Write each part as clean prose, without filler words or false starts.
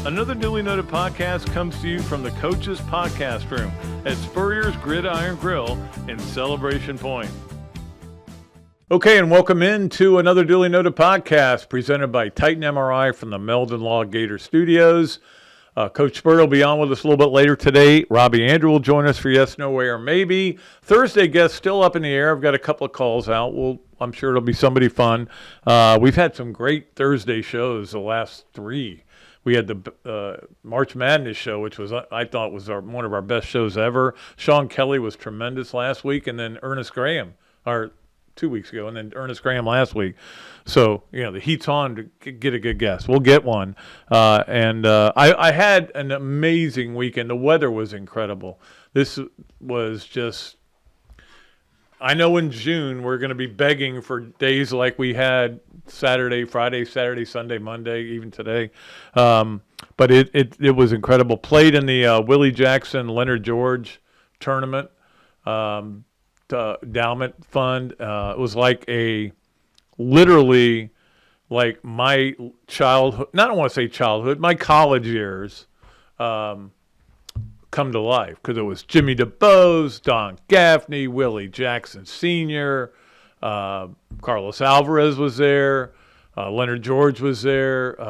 Another Dooley Noted podcast comes to you from the Coach's Podcast Room at Spurrier's Gridiron Grill in Celebration Point. Okay, and welcome into another Dooley Noted podcast presented by Titan MRI from the Meldon Law Gator Studios. Coach Spurrier will be on with us a little bit later today. Robbie Andrew will join us for Yes, No Way, or Maybe. Thursday guest still up in the air. I've got a couple of calls out. I'm sure it'll be somebody fun. We've had some great Thursday shows, the last three. We had the March Madness show, which was I thought was one of our best shows ever. Sean Kelly was tremendous last week, and then Ernest Graham, 2 weeks ago, and then Ernest Graham last week. So, the heat's on to get a good guest. We'll get one. I had an amazing weekend. The weather was incredible. This was just, I know in June we're going to be begging for days like we had Saturday, Friday, Saturday, Sunday, Monday, even today. But it was incredible. Played in the Willie Jackson, Leonard George tournament. Endowment fund. It was like literally like my childhood, I don't want to say childhood, my college years come to life, because it was Jimmy DeBose, Don Gaffney, Willie Jackson Sr., Carlos Alvarez was there, Leonard George was there,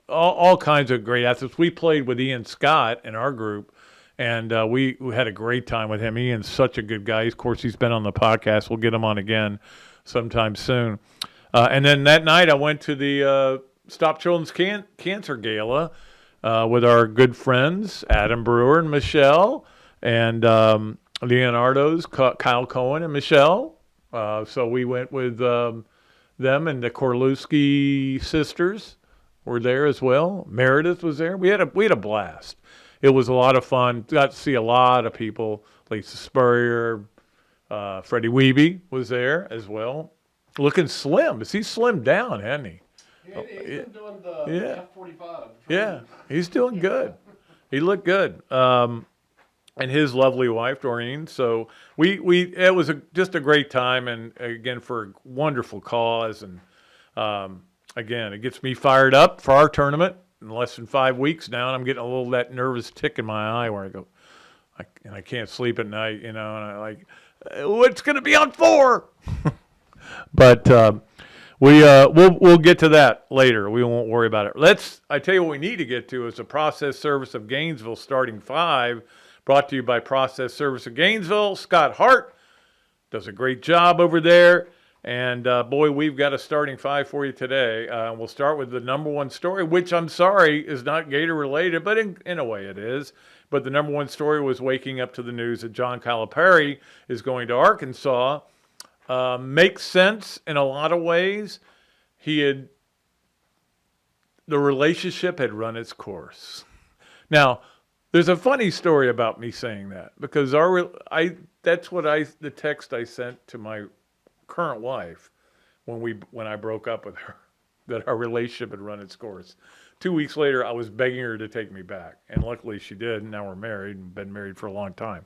all kinds of great athletes. We played with Ian Scott in our group, and we had a great time with him. Ian's such a good guy. Of course, he's been on the podcast. We'll get him on again sometime soon. And then that night I went to the Stop Children's Cancer Gala with our good friends, Adam Brewer and Michelle, and Leonardo's Kyle Cohen and Michelle. So we went with them, and the Korlewski sisters were there as well. Meredith was there. We had a blast. It was a lot of fun. Got to see a lot of people. Lisa Spurrier, Freddie Wiebe was there as well. Looking slim. He's slimmed down, hasn't he? Yeah, he's been doing the F45. Yeah, he's doing good. He looked good. And his lovely wife, Doreen. So it was just a great time, and again, for a wonderful cause. And again, it gets me fired up for our tournament. In less than 5 weeks now, and I'm getting a little that nervous tick in my eye where I go, I can't sleep at night, and I like, what's going to be on 4? But we'll get to that later. We won't worry about it. I tell you what we need to get to is the Process Service of Gainesville starting 5, brought to you by Process Service of Gainesville. Scott Hart does a great job over there. And, boy, we've got a starting 5 for you today. We'll start with the number one story, which I'm sorry is not Gator-related, but in a way it is. But the number one story was waking up to the news that John Calipari is going to Arkansas. Makes sense in a lot of ways. The relationship had run its course. Now, there's a funny story about me saying that, because the text I sent to my current wife when I broke up with her, that our relationship had run its course. 2 weeks later, I was begging her to take me back, and luckily she did. And now we're married, and been married for a long time.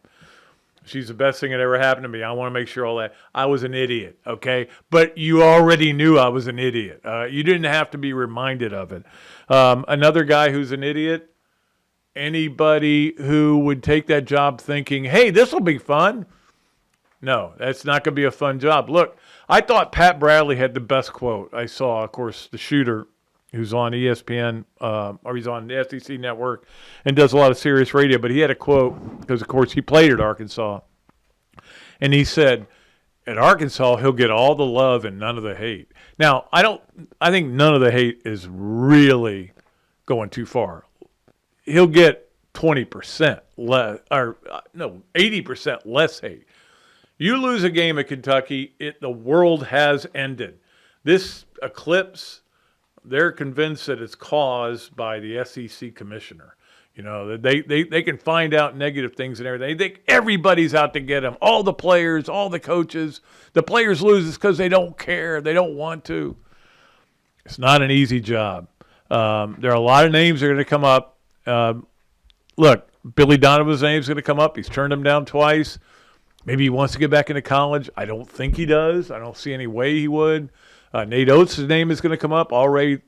She's the best thing that ever happened to me. I want to make sure all that. I was an idiot, okay? But you already knew I was an idiot. You didn't have to be reminded of it. Another guy who's an idiot, anybody who would take that job thinking, hey, this will be fun. No, that's not going to be a fun job. Look, I thought Pat Bradley had the best quote I saw. Of course, the shooter who's on ESPN, or he's on the SEC network and does a lot of serious radio, but he had a quote because, of course, he played at Arkansas. And he said, at Arkansas, he'll get all the love and none of the hate. Now, I think none of the hate is really going too far. He'll get 20% less, 80% less hate. You lose a game at Kentucky, the world has ended. This eclipse, they're convinced that it's caused by the SEC commissioner. They can find out negative things and everything. They think everybody's out to get them. All the players, all the coaches. The players lose because they don't care. They don't want to. It's not an easy job. There are a lot of names that are going to come up. Look, Billy Donovan's name's going to come up. He's turned him down twice. Maybe he wants to get back into college. I don't think he does. I don't see any way he would. Nate Oates' name is going to come up. Already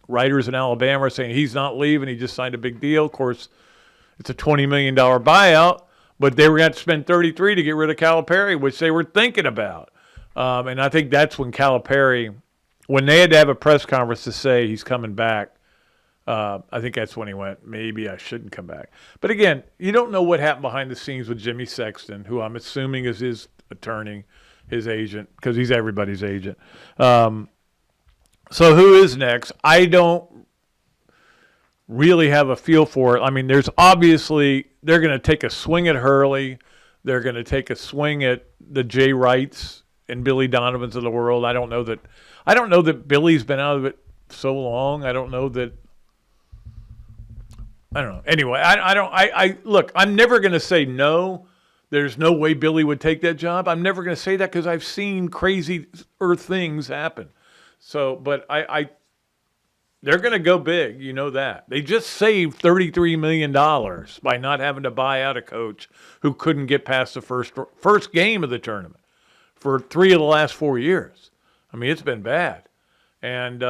writers in Alabama are saying he's not leaving. He just signed a big deal. Of course, it's a $20 million buyout, but they were going to spend 33 to get rid of Calipari, which they were thinking about. And I think that's when Calipari, when they had to have a press conference to say he's coming back, I think that's when he went, maybe I shouldn't come back. But again, you don't know what happened behind the scenes with Jimmy Sexton, who I'm assuming is his attorney, his agent, because he's everybody's agent. So who is next? I don't really have a feel for it. I mean, there's obviously, they're going to take a swing at Hurley. They're going to take a swing at the Jay Wrights and Billy Donovans of the world. I don't know that Billy's been out of it so long. I don't know. Anyway, look, I'm never going to say no. There's no way Billy would take that job. I'm never going to say that because I've seen crazier things happen. So, but they're going to go big. You know that. They just saved $33 million by not having to buy out a coach who couldn't get past the first game of the tournament for 3 of the last 4 years. I mean, it's been bad. And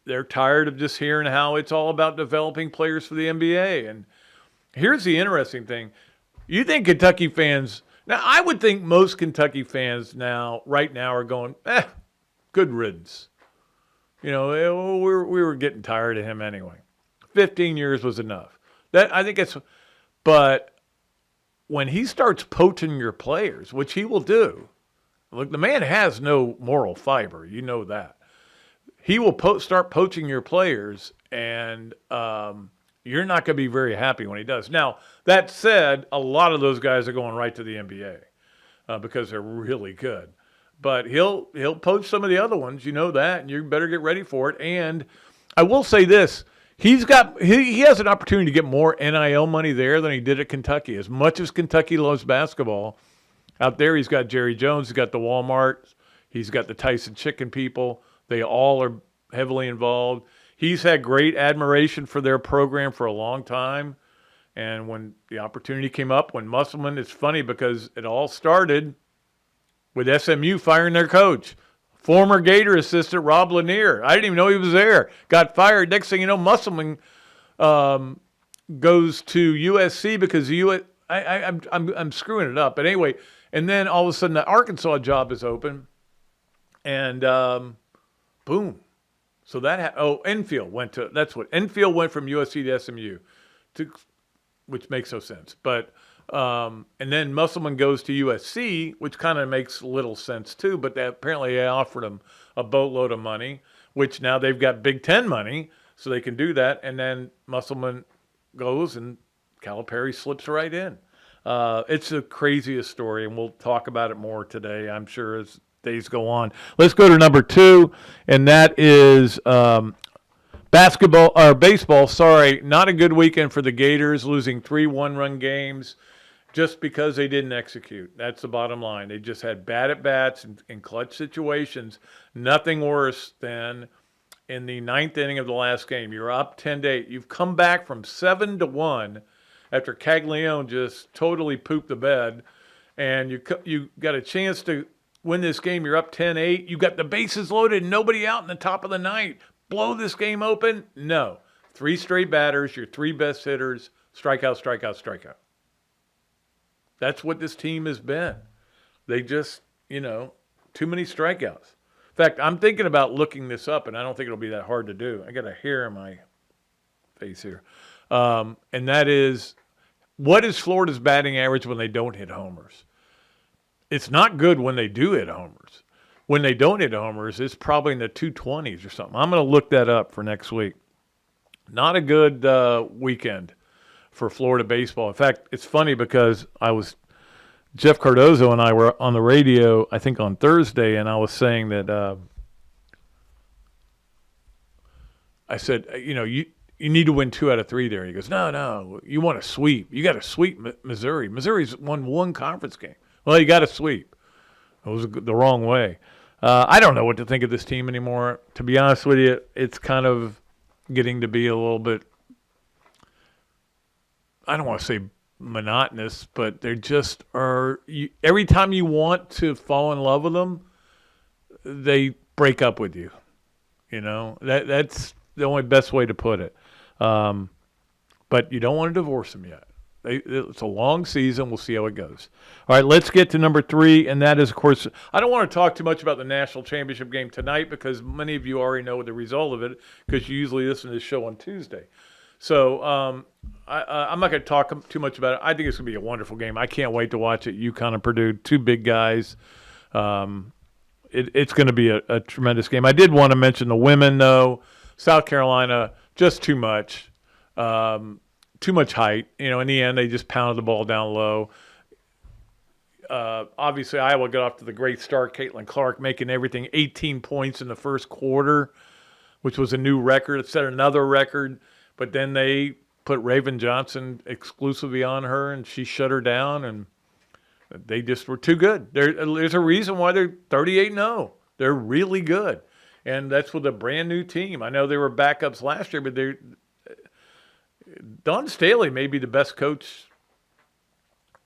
they're tired of just hearing how it's all about developing players for the NBA. And here's the interesting thing. You think Kentucky fans – now, I would think most Kentucky fans right now are going, good riddance. You know, we were getting tired of him anyway. 15 years was enough. I think it's – but when he starts poaching your players, which he will do – look, the man has no moral fiber. You know that. He will start poaching your players, and you're not going to be very happy when he does. Now, that said, a lot of those guys are going right to the NBA because they're really good. But he'll poach some of the other ones. You know that, and you better get ready for it. And I will say this. He has an opportunity to get more NIL money there than he did at Kentucky. As much as Kentucky loves basketball, out there he's got Jerry Jones, he's got the Walmart, he's got the Tyson Chicken people. They all are heavily involved. He's had great admiration for their program for a long time. And when the opportunity came up, when Musselman, it's funny because it all started with SMU firing their coach. Former Gator assistant Rob Lanier. I didn't even know he was there. Got fired. Next thing you know, Musselman goes to USC because I'm screwing it up. But anyway, and then all of a sudden the Arkansas job is open. And boom. So Enfield Enfield went from USC to SMU, which makes no sense. But and then Musselman goes to USC, which kind of makes little sense too. But apparently they offered him a boatload of money, which now they've got Big Ten money, so they can do that. And then Musselman goes and Calipari slips right in. It's the craziest story, and we'll talk about it more today, I'm sure, as days go on. Let's go to number 2, and that is baseball. Sorry, not a good weekend for the Gators, losing 3 one-run games just because they didn't execute. That's the bottom line. They just had bad at-bats in clutch situations. Nothing worse than in the 9th inning of the last game. You're up 10-8. You've come back from 7-1 after Caglione just totally pooped the bed, and you got a chance to win this game. You're up 10-8. You got the bases loaded, nobody out in the top of the ninth. Blow this game open? No. 3 straight batters, your 3 best hitters, strikeout, strikeout, strikeout. That's what this team has been. They just, too many strikeouts. In fact, I'm thinking about looking this up, and I don't think it'll be that hard to do. I got a hair in my face here. And that is, what is Florida's batting average when they don't hit homers? It's not good when they do hit homers. When they don't hit homers, it's probably in the 220s or something. I'm going to look that up for next week. Not a good weekend for Florida baseball. In fact, it's funny because Jeff Cardozo and I were on the radio, I think on Thursday, and I was saying that I said, you need to win 2 out of 3 there. He goes, no, you want to sweep. You got to sweep Missouri. Missouri's won 1 conference game. Well, you got to sweep. It was the wrong way. I don't know what to think of this team anymore. To be honest with you, it's kind of getting to be a little bit, I don't want to say monotonous, but they just are. Every time you want to fall in love with them, they break up with you. That's the only best way to put it. But you don't want to divorce them yet. It's a long season. We'll see how it goes. All right, let's get to number 3, and that is, of course, I don't want to talk too much about the national championship game tonight because many of you already know the result of it because you usually listen to this show on Tuesday. So I'm not going to talk too much about it. I think it's going to be a wonderful game. I can't wait to watch it. UConn and Purdue, 2 big guys. It's going to be a tremendous game. I did want to mention the women, though. South Carolina, just too much. Too much height. In the end, they just pounded the ball down low. Obviously, Iowa got off to the great start. Caitlin Clark making everything 18 points in the first quarter, which was a new record. It set another record. But then they put Raven Johnson exclusively on her, and she shut her down, and they just were too good. There's a reason why they're 38-0. They're really good. And that's with a brand-new team. I know they were backups last year, but Dawn Staley may be the best coach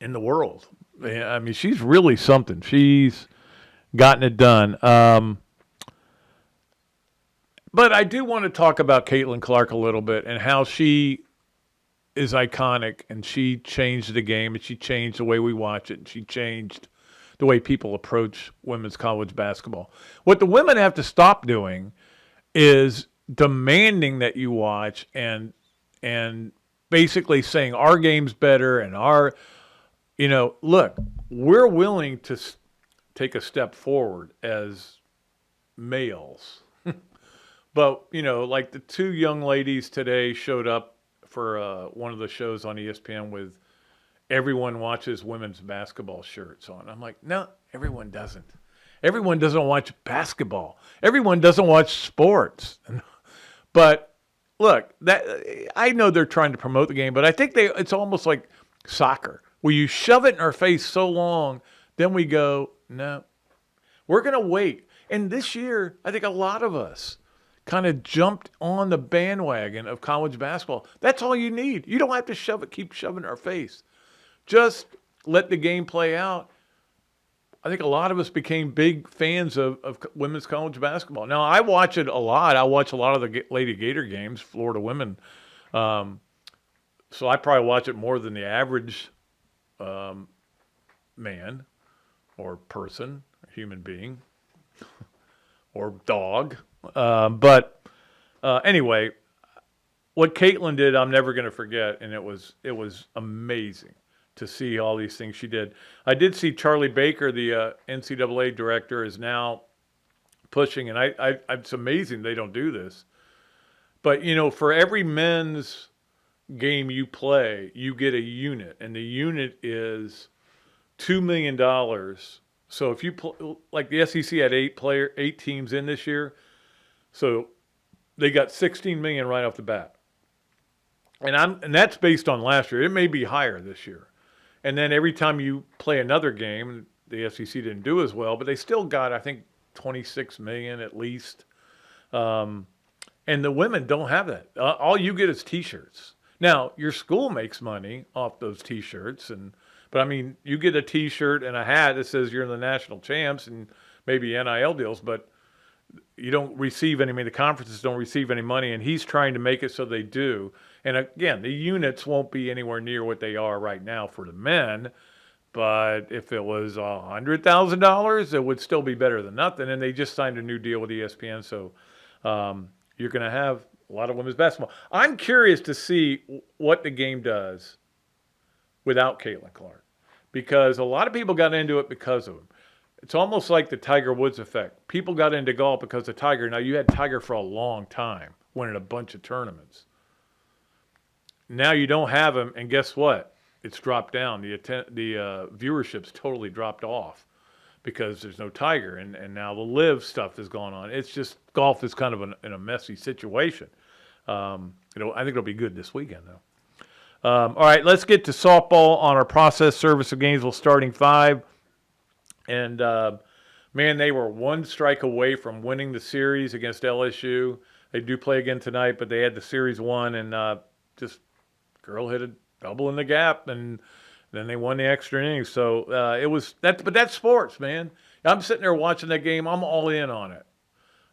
in the world. I mean, she's really something. She's gotten it done. But I do want to talk about Caitlin Clark a little bit and how she is iconic, and she changed the game, and she changed the way we watch it, and she changed the way people approach women's college basketball. What the women have to stop doing is demanding that you watch and basically saying our game's better and look, we're willing to take a step forward as males. But, like the 2 young ladies today showed up for one of the shows on ESPN with everyone watches women's basketball shirts on. I'm like, no, everyone doesn't. Everyone doesn't watch basketball. Everyone doesn't watch sports. But look, I know they're trying to promote the game, but I think it's almost like soccer, where you shove it in our face so long, then we go, no, we're going to wait. And this year, I think a lot of us kind of jumped on the bandwagon of college basketball. That's all you need. You don't have to keep shoving it in our face. Just let the game play out. I think a lot of us became big fans of women's college basketball. Now, I watch it a lot. I watch a lot of the Lady Gator games, Florida women. So I probably watch it more than the average man or person, human being, or dog. But anyway, what Caitlin did, I'm never going to forget, and it was amazing to see all these things she did. I did see Charlie Baker, the NCAA director, is now pushing, and it's amazing they don't do this. But, for every men's game you play, you get a unit, and the unit is $2 million. So if you like the SEC had 8 teams in this year, so they got $16 million right off the bat. And that's based on last year. It may be higher this year. And then every time you play another game, the SEC didn't do as well, but they still got, I think, $26 million at least. And the women don't have that. All you get is T-shirts. Now, your school makes money off those T-shirts, but I mean, you get a T-shirt and a hat that says you're in the national champs and maybe NIL deals, but you don't receive any. I mean, the conferences don't receive any money, and he's trying to make it so they do. And again, the units won't be anywhere near what they are right now for the men, but if it was $100,000, it would still be better than nothing. And they just signed a new deal with ESPN, so you're going to have a lot of women's basketball. I'm curious to see what the game does without Caitlin Clark, because a lot of people got into it because of him. It's almost like the Tiger Woods effect. People got into golf because of Tiger. Now, you had Tiger for a long time, winning a bunch of tournaments. Now you don't have him, and guess what? It's dropped down. The viewership's totally dropped off because there's no Tiger, and now the live stuff is going on. It's just golf is kind of in a messy situation. I think it'll be good this weekend, though. All right, let's get to softball on our process service of Gainesville starting 5. And, man, they were one strike away from winning the series against LSU. They do play again tonight, but they had the series won, and just girl hit a double in the gap, and then they won the extra innings. So it was that, but that's sports, man. I'm sitting there watching that game. I'm all in on it.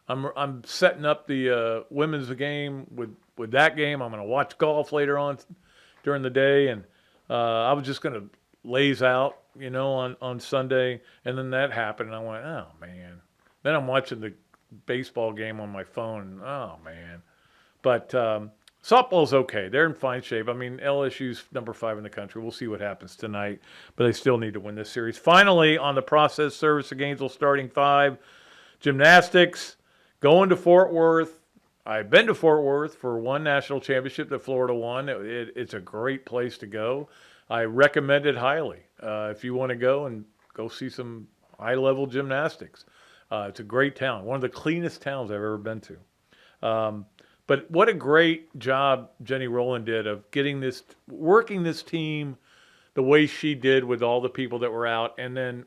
I'm setting up the women's game with that game. I'm going to watch golf later on during the day, and I was just going to laze out, on Sunday, and then that happened, and I went, oh man. Then I'm watching the baseball game on my phone. Oh man. But softball's okay. They're in fine shape. I mean, LSU's number 5 in the country. We'll see what happens tonight, but they still need to win this series. Finally, on the process service of Gainesville starting 5, gymnastics, going to Fort Worth. I've been to Fort Worth for one national championship that Florida won. It's a great place to go. I recommend it highly if you want to go see some high-level gymnastics. It's a great town, one of the cleanest towns I've ever been to. But what a great job Jenny Rowland did of working this team the way she did with all the people that were out. And then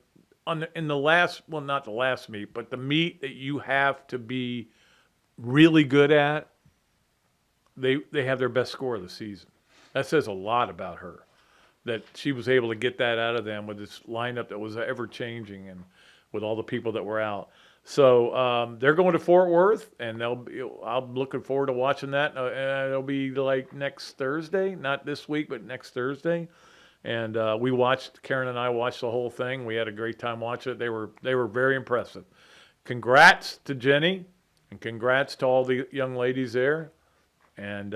in the last, well, not the last meet, but the meet that you have to be really good at, they have their best score of the season. That says a lot about her, that she was able to get that out of them with this lineup that was ever-changing and with all the people that were out. So they're going to Fort Worth, and I'm looking forward to watching that. It'll be like next Thursday, not this week, but next Thursday. And Karen and I watched the whole thing. We had a great time watching it. They were very impressive. Congrats to Jenny, and congrats to all the young ladies there, and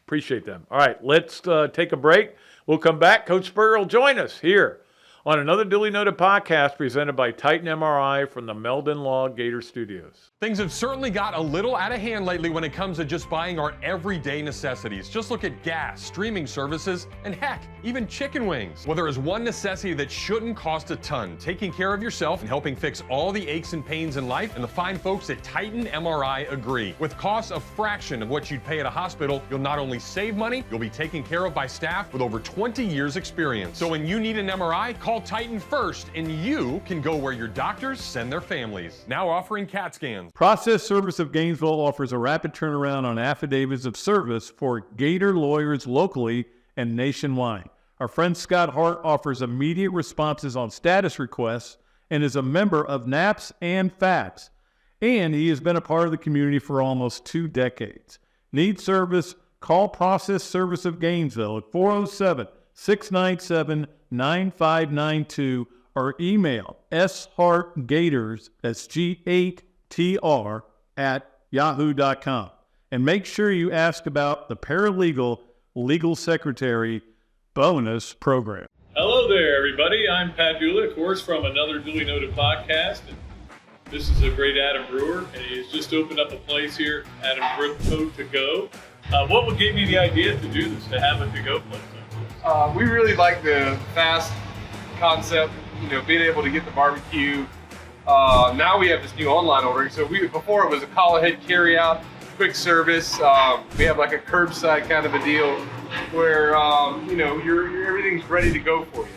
appreciate them. All right, let's take a break. We'll come back. Coach Spurrier will join us here on another Dooley Noted podcast presented by Titan MRI from the Meldon Law Gator Studios. Things have certainly got a little out of hand lately when it comes to just buying our everyday necessities. Just look at gas, streaming services, and heck, even chicken wings. Well, there is one necessity that shouldn't cost a ton: taking care of yourself and helping fix all the aches and pains in life, and the fine folks at Titan MRI agree. With costs a fraction of what you'd pay at a hospital, you'll not only save money, you'll be taken care of by staff with over 20 years experience. So when you need an MRI, call Titan first, and you can go where your doctors send their families. Now offering CAT scans. Process Service of Gainesville offers a rapid turnaround on affidavits of service for Gator lawyers locally and nationwide. Our friend Scott Hart offers immediate responses on status requests and is a member of NAPS and FAPS. And he has been a part of the community for almost 2 decades. Need service? Call Process Service of Gainesville at 407-697-9592 or email shartgators, that's G8TR, at yahoo.com. And make sure you ask about the paralegal legal secretary bonus program. Hello there, everybody. I'm Pat Dooley, of course, from another Dooley Noted podcast. And this is a great Adam Brewer, and he's just opened up a place here, Adam Brewer To Go. What gave you the idea to do this, to have a to-go place like this? We really like the fast concept, being able to get the barbecue. Now we have this new online ordering. So before it was a call ahead carry out, quick service. We have like a curbside kind of a deal where everything's ready to go for you.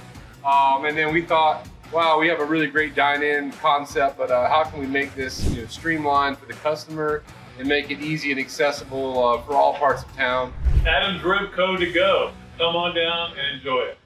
And then we thought, wow, we have a really great dine-in concept, but how can we make this streamlined for the customer and make it easy and accessible for all parts of town? Adam's Rib Co. To Go. Come on down and enjoy it.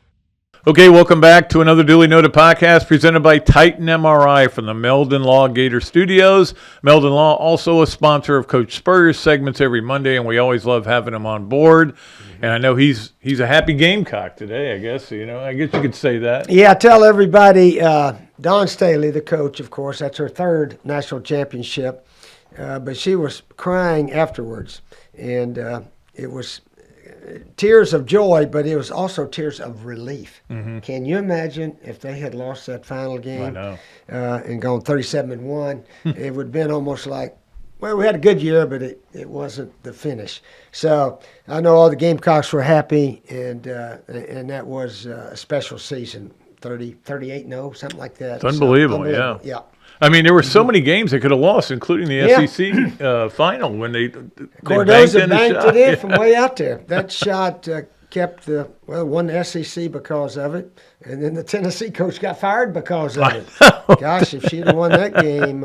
Okay, welcome back to another Dooley Noted podcast presented by Titan MRI from the Meldon Law Gator Studios. Meldon Law, also a sponsor of Coach Spurrier's segments every Monday, and we always love having him on board. And I know he's a happy Gamecock today, I guess. I guess you could say that. Yeah, tell everybody, Dawn Staley, the coach, of course, that's her 3rd national championship. But she was crying afterwards, and it was tears of joy, but it was also tears of relief. Mm-hmm. Can you imagine if they had lost that final game? I know. And gone 37-1? It would have been almost like, well, we had a good year, but it wasn't the finish. So I know all the Gamecocks were happy, and that was a special season, 38-0, something like that. It's unbelievable, so, yeah. I mean, there were so many games they could have lost, inclling the SEC final when they Cordoza banked it in from way out there. That shot kept won the SEC because of it, and then the Tennessee coach got fired because of it. Gosh, if she'd have won that game,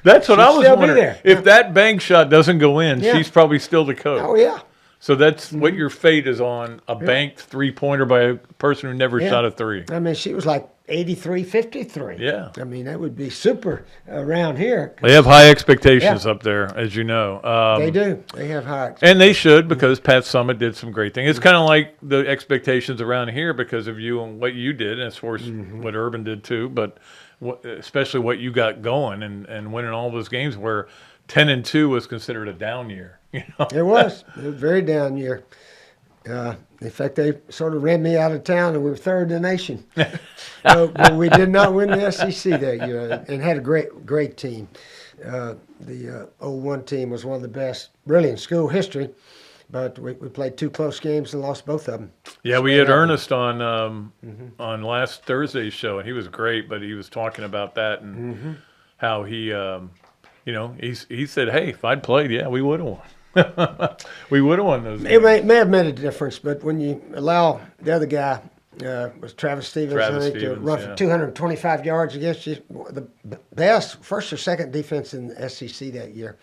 that's what I was wondering. If that bank shot doesn't go in, she's probably still the coach. Oh yeah. So that's what your fate is on, a banked 3-pointer by a person who never shot a 3. I mean, she was like 83-53. Yeah. I mean, that would be super around here. They have high expectations up there, as you know. They do. They have high And they should, because Pat Summitt did some great things. It's kind of like the expectations around here because of you and what you did, and of course what Urban did too, but especially what you got going and winning all those games where 10-2 was considered a down year. You know? It was a very down year. In fact, they sort of ran me out of town, and we were third in the nation. But we did not win the SEC that year, and had a great team. The 01 team was one of the best, really, in school history. But we played 2 close games and lost both of them. Yeah, we had Ernest on last Thursday's show, and he was great. But he was talking about that and how he, he said, "Hey, if I'd played, yeah, we would have won." We would have won those games. It may have made a difference, but when you allow the other guy, was Travis Stevens, to run for 225 yards against you, the best first or second defense in the SEC that year.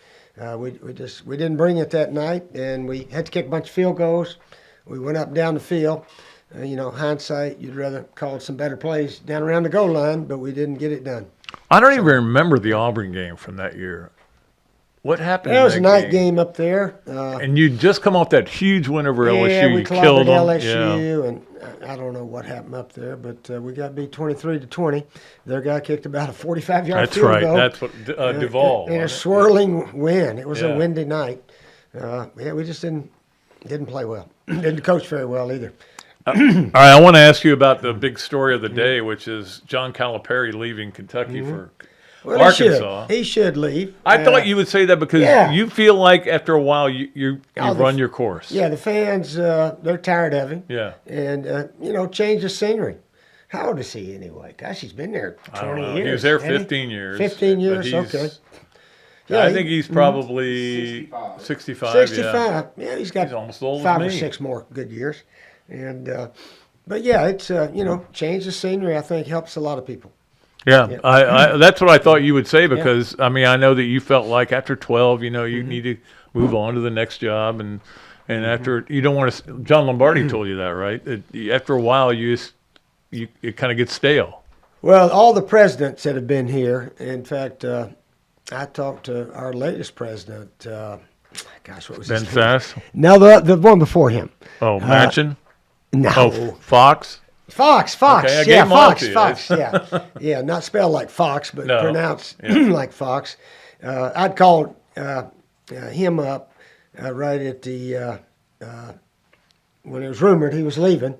We didn't bring it that night, and we had to kick a bunch of field goals. We went up and down the field. Hindsight, you'd rather call some better plays down around the goal line, but we didn't get it done. I don't even remember the Auburn game from that year. What happened? It was a night game up there. And you just come off that huge win over LSU. Yeah, we you killed them. LSU, and I don't know what happened up there, but we got beat 23-20. Their guy kicked about a 45-yard field goal. That's what Duvall. And a swirling wind. It was a windy night. We just didn't play well. Didn't coach very well either. All right, I want to ask you about the big story of the day, which is John Calipari leaving Kentucky for Arkansas. He should leave. I thought you would say that because you feel like after a while you've run your course. Yeah, the fans, they're tired of him. Yeah. And, change the scenery. How old is he anyway? Gosh, he's been there 20 years. He was there 15 years. 15 years, okay. Yeah, I think he's probably 65. 65. Yeah, he's got almost as old as 5 me. or 6 more good years. And, but yeah, it's, change the scenery, I think, helps a lot of people. Yeah, I that's what I thought you would say because, I mean, I know that you felt like after 12, you need to move on to the next job. And after, you don't want to, John Lombardi told you that, right? After a while, it kind of gets stale. Well, all the presidents that have been here, in fact, I talked to our latest president, what was his name? Ben Sass? No, the one before him. Oh, Manchin? No. Oh, Fox? Fox. Okay, I gave him Fox. Yeah, not spelled like Fox, but pronounced like Fox. I'd called him up right at the when it was rumored he was leaving,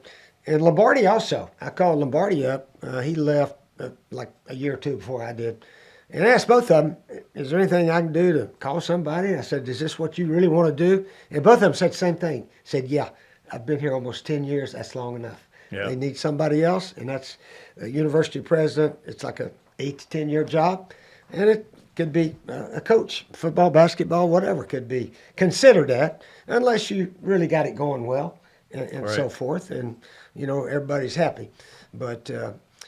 and Lombardi also. I called Lombardi up. He left like a year or two before I did, and I asked both of them, "Is there anything I can do to call somebody?" I said, "Is this what you really want to do?" And both of them said the same thing. Said, "Yeah, I've been here almost 10 years. That's long enough." Yeah. They need somebody else, and that's a university president. It's like a 8 to 10 year job, and it could be a coach, football, basketball, whatever could be considered that, unless you really got it going well and so forth, and everybody's happy. But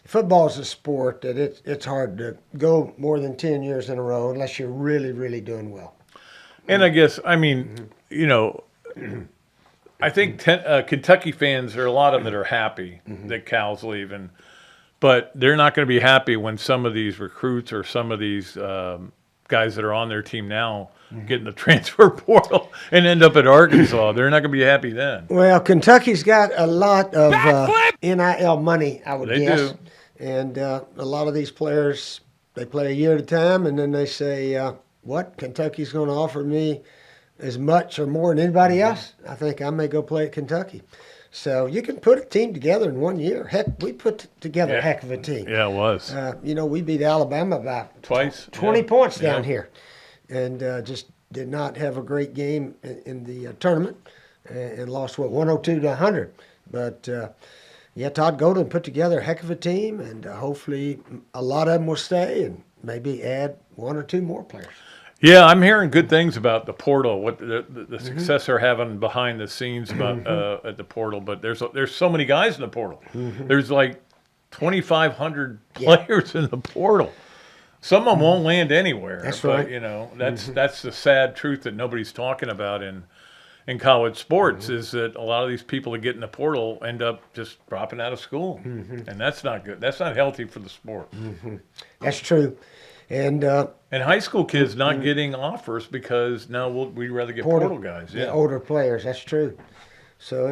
football is a sport that it's hard to go more than 10 years in a row unless you're really, really doing well. And I guess, I mean, I think Kentucky fans, there are a lot of them that are happy that Cal's leaving, but they're not going to be happy when some of these recruits or some of these guys that are on their team now get in the transfer portal and end up at Arkansas. They're not going to be happy then. Well, Kentucky's got a lot of NIL money, I would guess. They do. And a lot of these players, they play a year at a time, and then they say, what? Kentucky's going to offer me as much or more than anybody else? I think I may go play at Kentucky. So you can put a team together in 1 year. Heck, we put together a heck of a team. Yeah, it was. We beat Alabama by Twice. 20 points down here, and just did not have a great game in the tournament, and lost 102-100. But Todd Golden put together a heck of a team, and hopefully a lot of them will stay, and maybe add 1 or 2 more players. Yeah, I'm hearing good things about the portal, what the success they're having behind the scenes about at the portal. But there's so many guys in the portal. There's like 2,500 players in the portal. Some of them won't land anywhere. That's right. But, that's the sad truth that nobody's talking about. And in college sports is that a lot of these people that get in the portal end up just dropping out of school, and that's not good. That's not healthy for the sport. That's true. And high school kids not getting offers because we'd rather get portal guys. Yeah, older players. That's true. So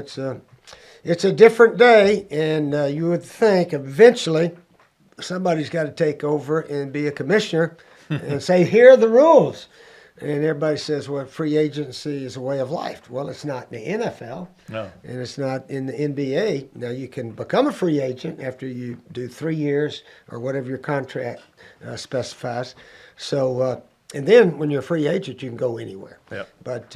it's a different day, and you would think eventually somebody's got to take over and be a commissioner and say, here are the rules. And everybody says, well, free agency is a way of life. Well, it's not in the NFL. No. And it's not in the NBA. Now, you can become a free agent after you do 3 years or whatever your contract specifies. So, and then when you're a free agent, you can go anywhere. Yep. But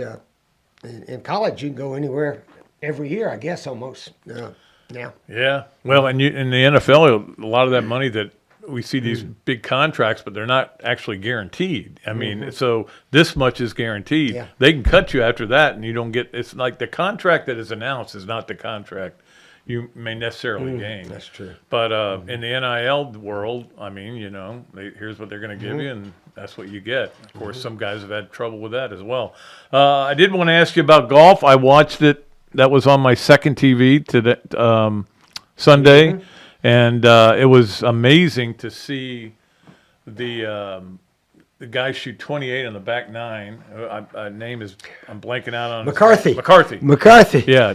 in college, you can go anywhere every year, I guess, almost now. Yeah. Well, and in the NFL, a lot of that money that we see these big contracts, but they're not actually guaranteed. I mean, so this much is guaranteed. Yeah. They can cut you after that, and you don't get. It's like the contract that is announced is not the contract you may necessarily gain. That's true. But in the NIL world, I mean, here's what they're going to give you, and that's what you get. Of course, some guys have had trouble with that as well. I did want to ask you about golf. I watched it. That was on my second TV today, Sunday. And it was amazing to see the guy shoot 28 on the back nine. Name is I'm blanking out on McCarthy. McCarthy. Yeah,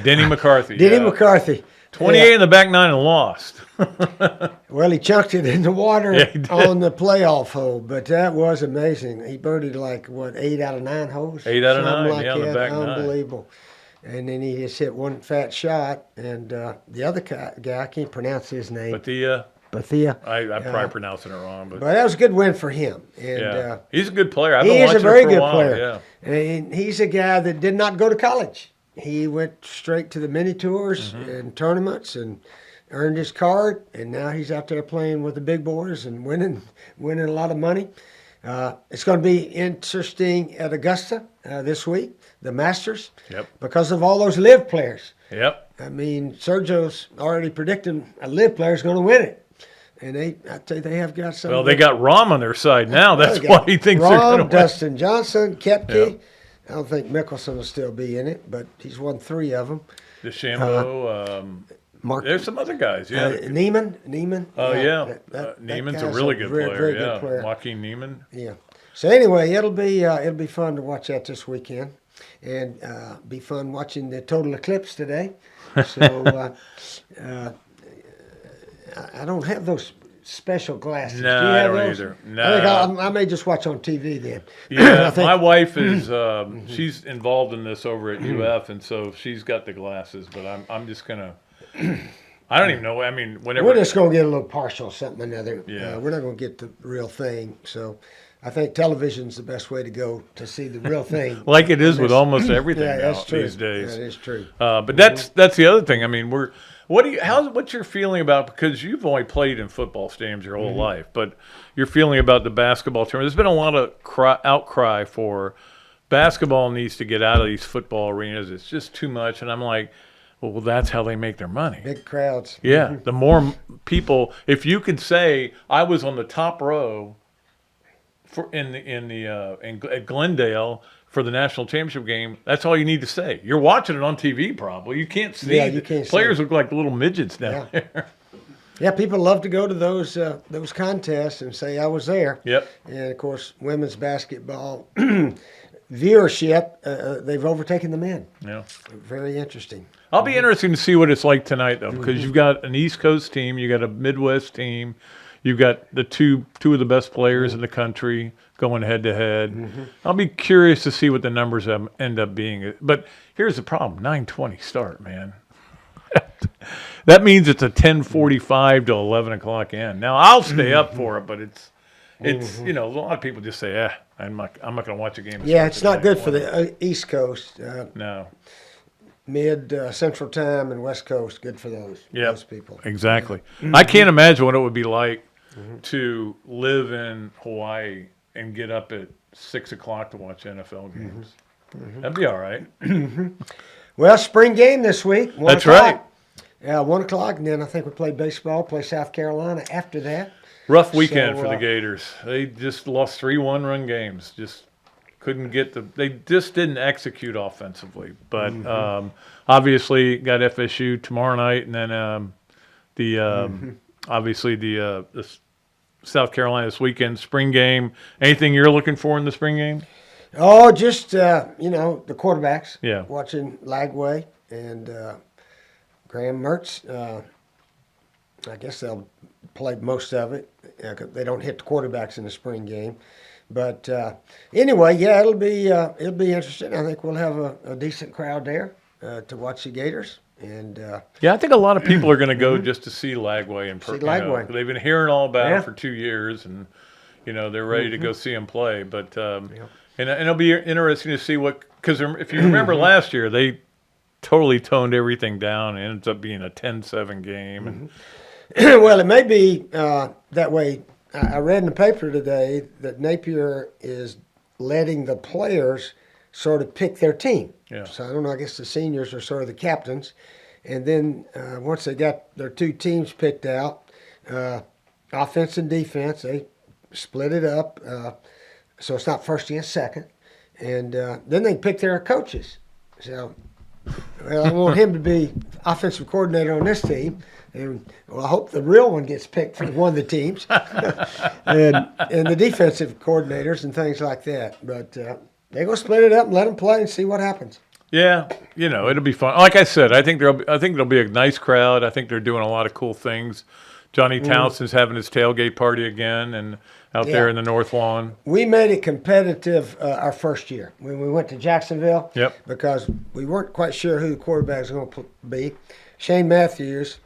Denny McCarthy. Denny McCarthy. 28 in the back nine and lost. Well, he chunked it in the water Yeah, he did. on the playoff hole, but that was amazing. He birdied 8 out of 9 holes? 8 out of Something 9, like on the that. back nine. Unbelievable. And then he just hit one fat shot, and the other guy, I can't pronounce his name. Bethia. I'm probably pronouncing it wrong, but that was a good win for him. And yeah, he's a good player. I've been he's watching a very him for good a while. player. Yeah. And he's a guy that did not go to college. He went straight to the mini tours and tournaments and earned his card, and now he's out there playing with the big boys and winning a lot of money. It's going to be interesting at Augusta this week, the Masters, because of all those live players. Yep. I mean, Sergio's already predicting a live player is going to win it. And I tell you, they have got some. Well, they got Rahm on their side now. That's why he thinks they're going to win. Dustin Johnson, Kipke. Yep. I don't think Mickelson will still be in it, but he's won 3 of them. DeChambeau. Mark, There's some other guys, yeah. Neiman. Oh, yeah. That Neiman's a guy's really good player, very yeah. good player. Joaquin Neiman. Yeah. So anyway, it'll be fun to watch that this weekend, and be fun watching the total eclipse today. So I don't have those special glasses. No, Do you I have don't those? either. I think I may just watch on TV then. Yeah, I think- my wife is she's involved in this over at UF, and so she's got the glasses. But I'm just gonna. I don't even know. I mean, whenever We're just gonna get a little partial something or another. Yeah. We're not gonna get the real thing. So I think television's the best way to go to see the real thing. like it is with almost everything Yeah, now that's true. these days. That is true. But that's the other thing. I mean, what's your feeling about, because you've only played in football stadiums your whole life, but your feeling about the basketball tournament? There's been a lot of outcry for basketball needs to get out of these football arenas. It's just too much, and I'm like, well, that's how they make their money. Big crowds. Yeah, the more people, if you could say I was on the top row at Glendale for the national championship game, that's all you need to say. You're watching it on TV, probably. You can't see. Yeah, you can't see. Players look like little midgets down there. Yeah, people love to go to those contests and say I was there. Yep. And of course, women's basketball viewership, they've overtaken the men. Yeah. Very interesting. I'll be interested to see what it's like tonight, though, because you've got an East Coast team, you got a Midwest team, you've got the two of the best players in the country going head to head. I'll be curious to see what the numbers end up being. But here's the problem: 9:20 start, man. That means it's a 10:45 to 11 o'clock end. Now I'll stay up for it, but it's a lot of people just say, I'm not going to watch a game. Yeah, it's not good for the East Coast. No. Mid Central Time and West Coast, good for those people. Exactly. I can't imagine what it would be like to live in Hawaii and get up at 6 o'clock to watch NFL games. That'd be all right. Well, spring game this week. 1 That's o'clock. right. Yeah, 1 o'clock, and then I think we play baseball, play South Carolina after that. Rough weekend So, for the Gators. They just lost 3 one-run games. Just couldn't get they just didn't execute offensively. But obviously got FSU tomorrow night, and then obviously the South Carolina this weekend spring game. Anything you're looking for in the spring game? Oh, just the quarterbacks. Yeah. Watching Lagway and Graham Mertz. I guess they'll play most of it. They don't hit the quarterbacks in the spring game. But anyway, yeah, it'll be interesting. I think we'll have a decent crowd there to watch the Gators. And yeah, I think a lot of people are going to go just to see Lagway in person. Lagway. They've been hearing all about it for 2 years, and they're ready to go see him play. But and it'll be interesting to see because if you remember last year, they totally toned everything down, and it ends up being a 10-7 game. And well, it may be that way. I read in the paper today that Napier is letting the players sort of pick their team. Yeah. So I don't know, I guess the seniors are sort of the captains. And then once they got their two teams picked out, offense and defense, they split it up. So it's not first against second. And then they pick their coaches. So, well, I want him to be offensive coordinator on this team. And well, I hope the real one gets picked for one of the teams, and the defensive coordinators and things like that. But they're gonna split it up and let them play and see what happens. yeah, it'll be fun. Like I said, I think there'll be a nice crowd. I think they're doing a lot of cool things. Johnny Townsend's having his tailgate party again, and out there in the North Lawn. We made it competitive our first year when we went to Jacksonville. Yep. Because we weren't quite sure who the quarterback was going to be. Shane Matthews.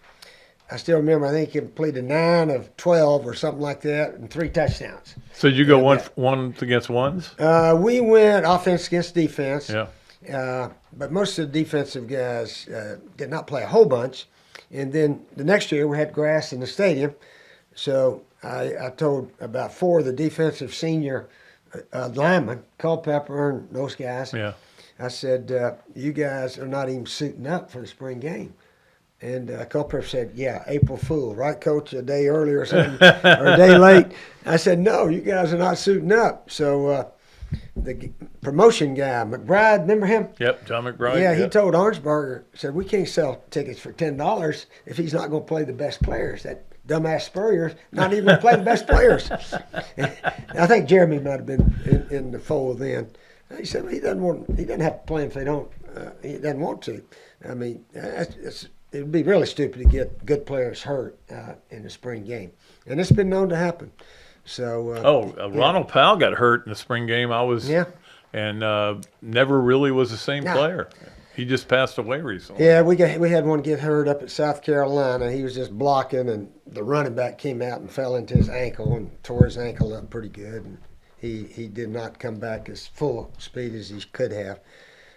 I still remember, I think he completed 9 of 12 or something like that, and 3 touchdowns. So did you go one against ones? We went offense against defense. Yeah. But most of the defensive guys did not play a whole bunch. And then the next year we had grass in the stadium. So I told about 4 of the defensive senior linemen, Culpepper and those guys, Yeah. I said, you guys are not even suiting up for the spring game. And Culpepper said, yeah, April Fool, right, Coach, a day early or something, or a day late. I said, no, you guys are not suiting up. So the promotion guy, McBride, remember him? Yep, John McBride. Yeah, he yep. told Orangeburger, said, we can't sell tickets for $10 if he's not going to play the best players. That dumbass Spurrier's not even going to play the best players. I think Jeremy might have been in the fold then. He said, well, he doesn't have to play if they don't. He doesn't want to. I mean, it would be really stupid to get good players hurt in the spring game, and it's been known to happen. So Ronald Powell got hurt in the spring game. And never really was the same player. He just passed away recently. Yeah, we had one get hurt up at South Carolina. He was just blocking, and the running back came out and fell into his ankle and tore his ankle up pretty good. And he did not come back as full speed as he could have.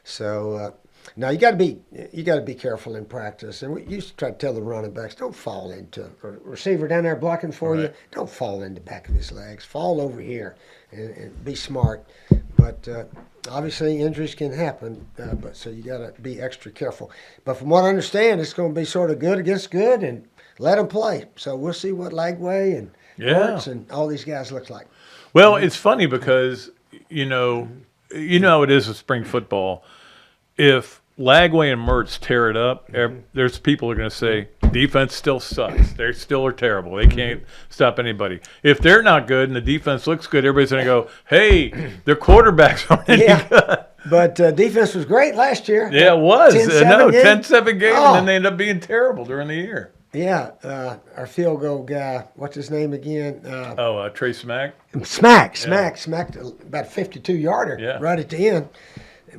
So. Now you got to be careful in practice, and we used to try to tell the running backs, don't fall into a receiver down there blocking for you. Don't fall in the back of his legs. Fall over here and be smart. But obviously injuries can happen, so you got to be extra careful. But from what I understand, it's going to be sort of good against good, and let them play. So we'll see what Lagway and Mertz and all these guys look like. Well, it's funny because you know how it is with spring football. If Lagway and Mertz tear it up, there's people who are going to say, defense still sucks. They still are terrible. They can't stop anybody. If they're not good and the defense looks good, everybody's going to go, hey, their quarterbacks aren't any good. But defense was great last year. Yeah, it was. 10-7 game, and then they end up being terrible during the year. Yeah, our field goal guy, what's his name again? Trey Smack? Smacked about a 52-yarder right at the end.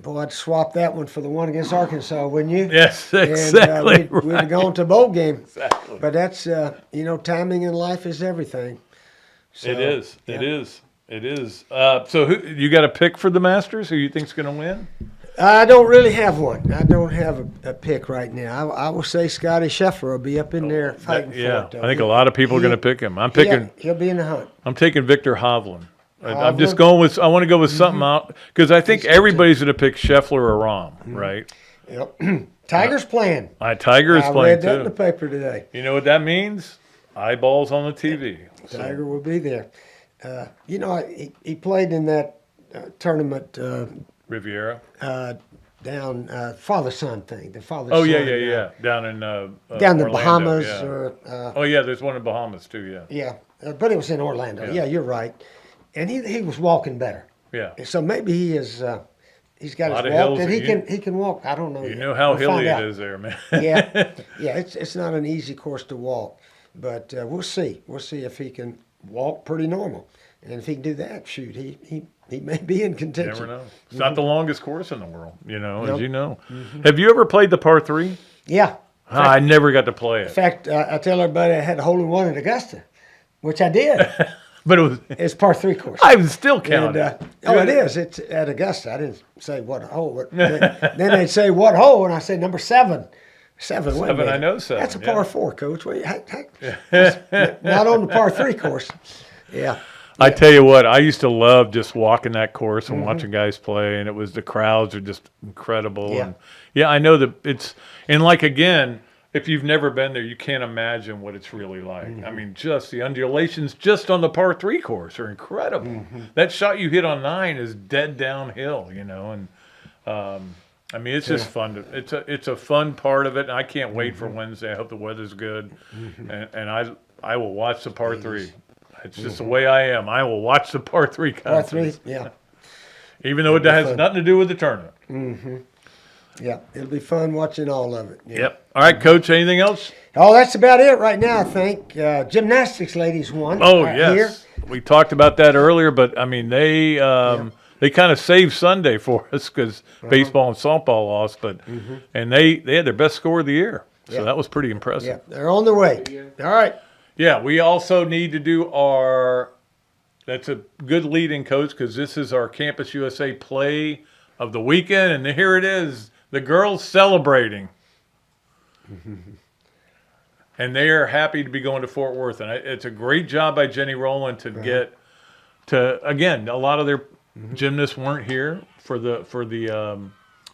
Boy, I'd swap that one for the one against Arkansas, wouldn't you? Yes, exactly. And we'd have gone to a bowl game. Exactly. But that's, timing in life is everything. So, it is. Yeah. It is. So who you got a pick for the Masters? Who you think's going to win? I don't really have one. I don't have a pick right now. I will say Scotty Scheffler will be up in there fighting for it. I think a lot of people are going to pick him. I'm picking. He'll be in the hunt. I'm taking Victor Hovland. I'm just going with. I want to go with something out because I think everybody's going to pick Scheffler or Rahm, right? Yep. Tiger's playing. Tiger is playing too. I read that in the paper today. You know what that means? Eyeballs on the TV. Tiger will be there. He played in that tournament Riviera. down father-son thing. The father. Oh yeah. Down in Down the Orlando, Bahamas yeah. or Oh yeah, there's one in Bahamas too. Yeah. yeah, but it was in Orlando. Yeah. Yeah, you're right. And he was walking better. Yeah. So maybe he is. He's got Lot his of walk hills that that he can walk. I don't know. You yet. know how We'll hilly find it out. is there, man. Yeah. It's not an easy course to walk, but we'll see. We'll see if he can walk pretty normal, and if he can do that, shoot, he may be in You contention. never know. It's not the longest course in the world, Nope. as you know. Have you ever played the par 3? Yeah. I never got to play In it. fact, I tell everybody I had a hole in one at Augusta, which I did. But it was It's par 3 course. I was still And, counting. it is. It's at Augusta. I didn't say what hole. Then they'd say what hole, and I say number 7. 7. Wait a 7, I minute. know 7. That's a yeah. par 4, Coach. Not on the par 3 course. Yeah. I tell you what, I used to love just walking that course Mm-hmm. and watching guys play, and it was the crowds are just incredible. Yeah. And yeah, I know that it's and like again, if you've never been there, you can't imagine what it's really like. Mm-hmm. I mean, just the undulations just on the par 3 course are incredible. Mm-hmm. That shot you hit on 9 is dead downhill, and I mean, it's just fun. It's a fun part of it, and I can't wait Mm-hmm. for Wednesday. I hope the weather's good, and I will watch the par 3. It's just the way I am. I will watch the par 3 Par 3, concerts, yeah. even though it has fun. nothing to do with the tournament. Yeah. It'll be fun watching all of it. Yeah. Yep. All right, Coach. Anything else? Oh, that's about it right now, I think. Gymnastics ladies won. Oh Here. yes, we talked about that earlier, but I mean they kind of saved Sunday for us because baseball and softball lost, but and they had their best score of the year, so Yeah. that was pretty impressive. Yeah, they're on their way. All right. Yeah, we also need to do that's a good lead-in, Coach, because this is our Campus USA play of the weekend, and here it is, the girls celebrating. And they are happy to be going to Fort Worth, and it's a great job by Jenny Rowland to get to, again, a lot of their gymnasts weren't here for the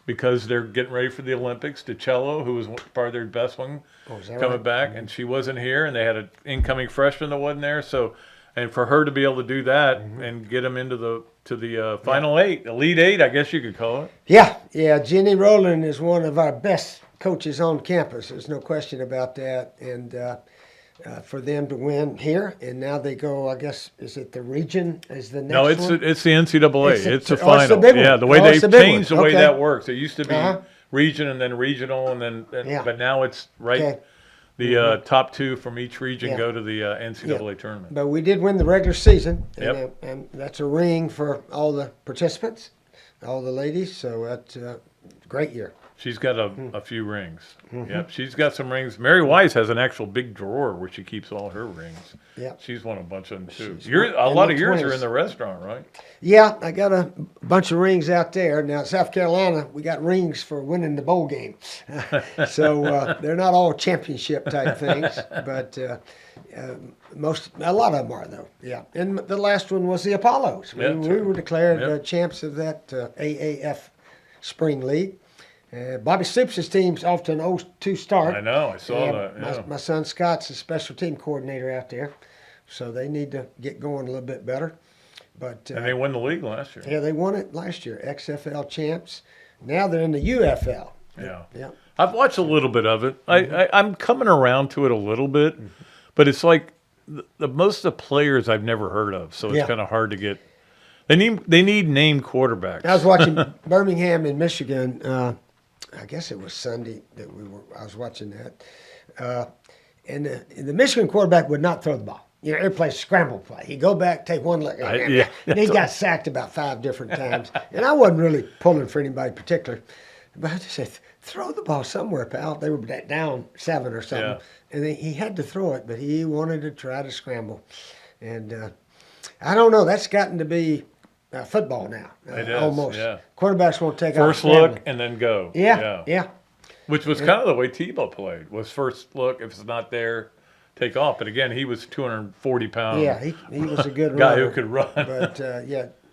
because they're getting ready for the Olympics. DiCello, who was part of their best one, is that coming right? back, and she wasn't here, and they had an incoming freshman that wasn't there. So, and for her to be able to do that and get them into the final 8, Elite 8, I guess you could call it. Yeah. Jenny Rowland is one of our best coaches on campus. There's no question about that. And for them to win here, and now they go, I guess, is it the region? Is the next No, it's one? it's the NCAA. It's It's the- the oh, it's the final. big one. Yeah, the way Oh, they it's the big changed one. the way Okay. that works. It used to be Uh-huh. region and then regional, and then Yeah. but now it's right. Okay. The top 2 from each region Yeah. go to the NCAA tournament. But we did win the regular season, Yep. and that's a ring for all the participants, all the ladies. So that's a great year. She's got a few rings. Yep, she's got some rings. Mary Wise has an actual big drawer where she keeps all her rings. Yep. She's won a bunch of them too. She's A won- lot and of the yours are twins. in the restaurant, right? Yeah, I got a bunch of rings out there. Now, South Carolina, we got rings for winning the bowl game. So they're not all championship type things, but a lot of them are, though. Yeah. And the last one was the Apollos. Yeah, We were declared Yep. champs of that AAF Spring League. Bobby Stoops' team's off to an 0-2 start. I know. I saw that. Yeah. My son Scott's a special team coordinator out there, so they need to get going a little bit better. But And they won the league last year. yeah, they won it last year, XFL champs. Now they're in the UFL. Yeah. Yeah. I've watched a little bit of it. I'm coming around to it a little bit, but it's like the most of the players I've never heard of, so it's Yeah. kind of hard to get. They need named quarterbacks. I was watching Birmingham in Michigan. I guess it was Sunday that I was watching that, and the Michigan quarterback would not throw the ball. You know, every play scramble play. He'd go back, take one look, yeah. and he got sacked about 5 different times. And I wasn't really pulling for anybody in particular, but I just said, throw the ball somewhere, pal. They were down 7 or something, Yeah. and he had to throw it, but he wanted to try to scramble. And I don't know. That's gotten to be football now. It is, almost. yeah. Quarterbacks won't take First out look scrambling. and then go. Yeah. Which was kind of the way Tebow played. Was first look, if it's not there, take off. But again, he was 240 pounds. Yeah, he was a good guy runner. who could run. But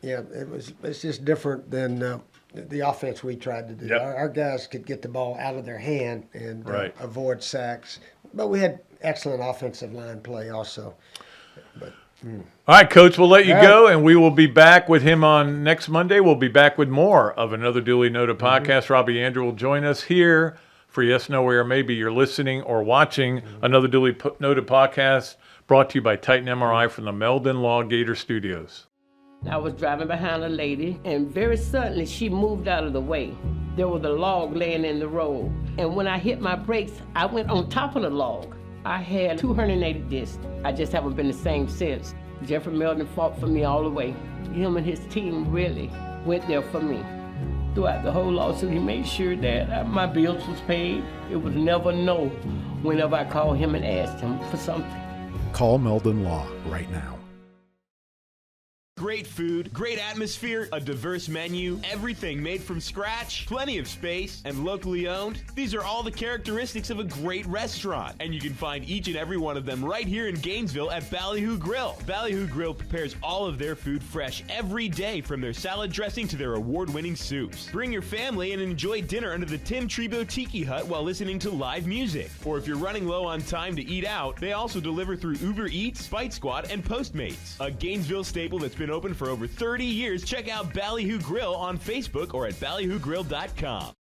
it's just different than the offense we tried to do. Yep. Our guys could get the ball out of their hand and Right. avoid sacks. But we had excellent offensive line play also. All right, Coach, we'll let you go, and we will be back with him on next Monday. We'll be back with more of another Dooley Noted podcast. Robbie Andrew will join us here for Yes, No, Where. Maybe you're listening or watching another Dooley Noted podcast brought to you by Titan MRI from the Meldon Law Gator Studios. I was driving behind a lady, and very suddenly she moved out of the way. There was a log laying in the road, and when I hit my brakes, I went on top of the log. I had 280 discs. I just haven't been the same since. Jeffrey Meldon fought for me all the way. Him and his team really went there for me. Throughout the whole lawsuit, he made sure that my bills was paid. It was never no whenever I called him and asked him for something. Call Meldon Law right now. Great food, great atmosphere, a diverse menu, everything made from scratch, plenty of space, and locally owned. These are all the characteristics of a great restaurant, and you can find each and every one of them right here in Gainesville at Ballyhoo Grill. Ballyhoo Grill prepares all of their food fresh every day, from their salad dressing to their award-winning soups. Bring your family and enjoy dinner under the Tim Trebo Tiki Hut while listening to live music. Or if you're running low on time to eat out, they also deliver through Uber Eats, Spite Squad, and Postmates. A Gainesville staple that's been open for over 30 years. Check out Ballyhoo Grill on Facebook or at ballyhoogrill.com.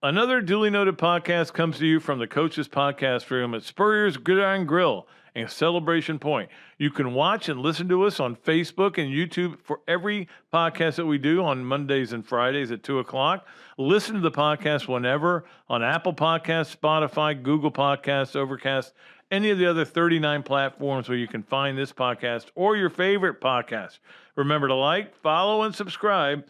Another Dooley Noted podcast comes to you from the Coach's Podcast Room at Spurrier's Gridiron Grill in Celebration Point. You can watch and listen to us on Facebook and YouTube for every podcast that we do on Mondays and Fridays at 2 o'clock. Listen to the podcast whenever on Apple Podcasts, Spotify, Google Podcasts, Overcast, any of the other 39 platforms where you can find this podcast or your favorite podcast. Remember to like, follow, and subscribe.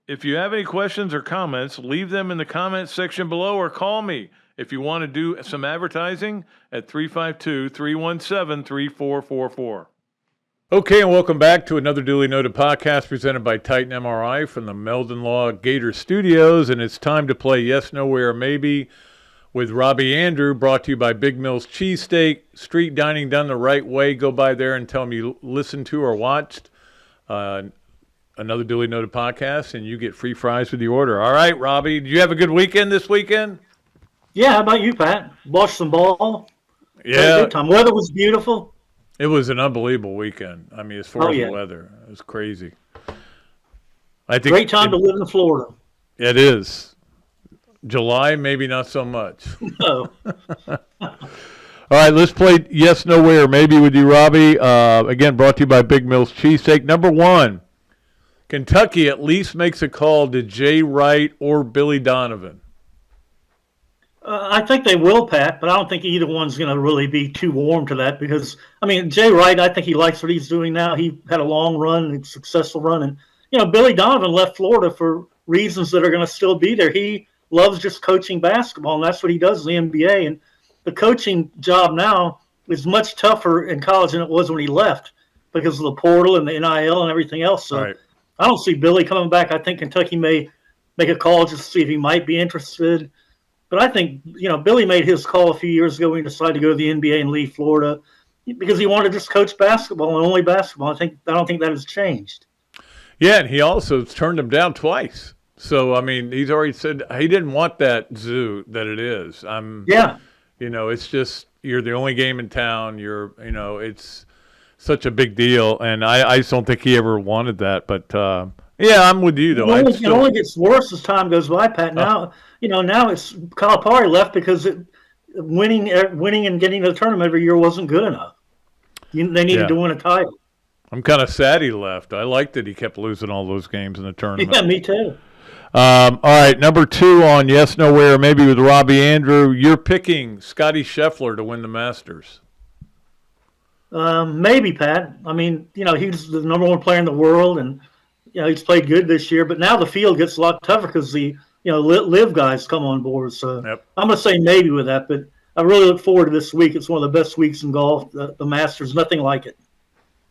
If you have any questions or comments, leave them in the comments section below or call me if you want to do some advertising at 352-317-3444. Okay, and welcome back to another Dooley Noted podcast presented by Titan MRI from the Meldon Law Gator Studios, and it's time to play Yes, No, Where, Maybe with Robbie Andrew, brought to you by Big Mill's Cheesesteak. Street dining done the right way. Go by there and tell them you listened to or watched another Dooley Noted podcast, and you get free fries with your order. All right, Robbie, did you have a good weekend this weekend? Yeah, how about you, Pat? Watched some ball. Yeah. Good time. Weather was beautiful. It was an unbelievable weekend. I mean, as far as the weather, it was crazy. I think great time to live in Florida. It is. July, maybe not so much. No. All right, let's play Yes, No, Where, Maybe with you, Robbie. Again, brought to you by Big Mill's Cheesesteak. Number one, Kentucky at least makes a call to Jay Wright or Billy Donovan. I think they will, Pat, but I don't think either one's going to really be too warm to that because, I mean, Jay Wright, I think he likes what he's doing now. He had a long run, a successful run. And, you know, Billy Donovan left Florida for reasons that are going to still be there. He loves just coaching basketball, and that's what he does in the NBA. And the coaching job now is much tougher in college than it was when he left because of the portal and the NIL and everything else. So Right. I don't see Billy coming back. I think Kentucky may make a call just to see if he might be interested. But I think, you know, Billy made his call a few years ago when he decided to go to the NBA and leave Florida because he wanted to just coach basketball and only basketball. I don't think that has changed. Yeah, and he also turned him down twice. So, I mean, he's already said he didn't want that zoo that it is. Yeah. You know, it's just you're the only game in town. It's such a big deal. And I just don't think he ever wanted that. But, yeah, I'm with you, though. It only gets worse as time goes by, Pat. Now, now it's Calipari left because winning and getting to the tournament every year wasn't good enough. They needed to win a title. I'm kind of sad he left. I liked that he kept losing all those games in the tournament. Yeah, me too. All right, number two on Yes, No, Where, Maybe with Robbie Andrew. You're picking Scotty Scheffler to win the Masters. Maybe, Pat. I mean, he's the number one player in the world, and he's played good this year. But now the field gets a lot tougher because the live guys come on board. So I'm going to say maybe with that. But I really look forward to this week. It's one of the best weeks in golf. The Masters, nothing like it.